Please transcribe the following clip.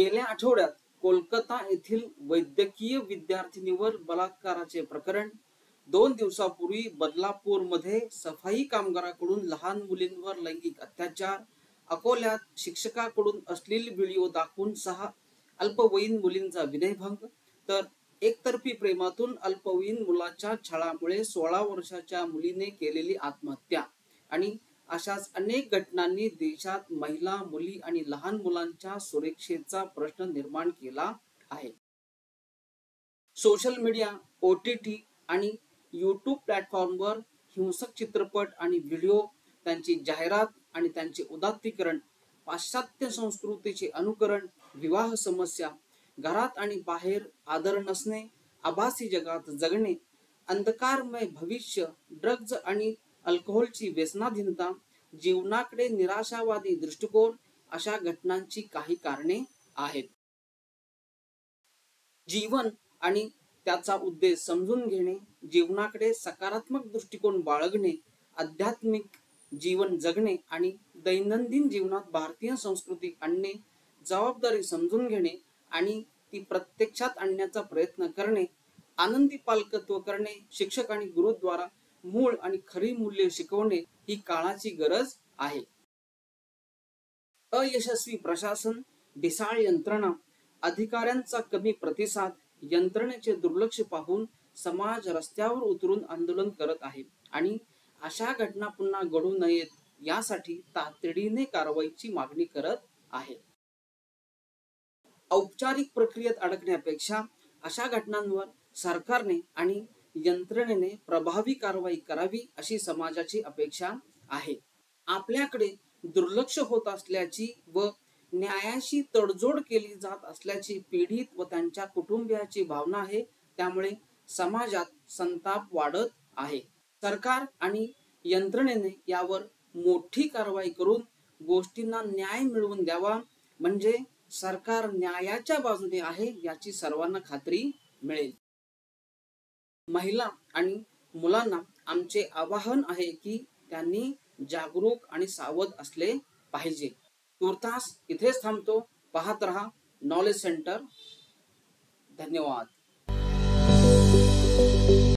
गेल्या आठवड्यात कोलकाता येथील वैद्यकीय विद्यार्थिनीवर बलात्काराचे प्रकरण, 2 दिवसापूर्वी बदलापूरमध्ये सफाई कामगाराकडून लहान मुलींवर लैंगिक अत्याचार, अकोल्यात शिक्षकाकडून अश्लील व्हिडिओ दाखवून 6 अल्पवयीन मुलींचा विनयभंग, तर एकतर्फी प्रेमातून अल्पवयीन मुलाच्या छळामुळे 16 वर्षाच्या मुलीने केलेली आत्महत्या आणि अशाच अनेक घटनांनी देशात महिला, मुली आणि लहान मुलांच्या सुरक्षेचा प्रश्न निर्माण केला आहे. सोशल मीडिया, OTT आणि YouTube प्लॅटफॉर्मवर हिंसक चित्रपट आणि व्हिडिओ, त्यांची जाहिरात आणि त्यांचे उदात्तीकरण, पाश्चात्य संस्कृतीचे अनुकरण, विवाह समस्या, घरात आणि बाहेर आदर नसणे, आभासी जगात जगणे, अंधकारमय भविष्य, ड्रग्ज आणि अल्कोहोलची व्यसनाधीनता, जीवनाकडे निराशावादी दृष्टिकोन अशा घटनांची काही कारणे आहेत. जीवन आणि त्याचा उद्देश समजून घेणे, जीवनाकडे सकारात्मक दृष्टिकोन बाळगणे, आध्यात्मिक जीवन जगणे आणि दैनंदिन जीवनात भारतीय संस्कृती आणणे, जबाबदारी समजून घेणे आणि ती प्रत्यक्षात आणण्याचा प्रयत्न करणे, आनंदी पालकत्व करणे, शिक्षक आणि गुरुद्वारा मूळ आणि खरी मूल्ये शिकवणे ही काळाची गरज आहे. अयशस्वी प्रशासन, ढिसाळ यंत्रणा, अधिकाऱ्यांचा कमी प्रतिसाद, यंत्रणेचे दुर्लक्ष पाहून समाज रस्त्यावर उतरून आंदोलन करत आहे आणि अशा घटना पुन्हा घडू नयेत यासाठी तातडीने कारवाईची मागणी करत आहे. औपचारिक प्रक्रियेत अडकण्यापेक्षा अशा घटनांवर सरकारने आणि यंत्रणेने प्रभावी कारवाई करावी अशी समाजाची अपेक्षा आहे. आपल्याकडे दुर्लक्ष होत असल्याची व न्यायाशी तडजोड केली जात असल्याची पीडित व त्यांच्या कुटुंबियाची भावना आहे. त्यामुळे समाजात संताप वाढत आहे. सरकार आणि यंत्रणेने यावर मोठी कारवाई करून गोष्टींना न्याय मिळवून द्यावा, म्हणजे सरकार न्यायाच्या बाजूने आहे याची सर्वांना खात्री मिळेल. महिला आणि मुलांना आमचे आवाहन आहे की त्यांनी जागरूक आणि सावध असले पाहिजे. तूर्तास इथेच थांबतो. पाहत रहा नॉलेज सेंटर. धन्यवाद.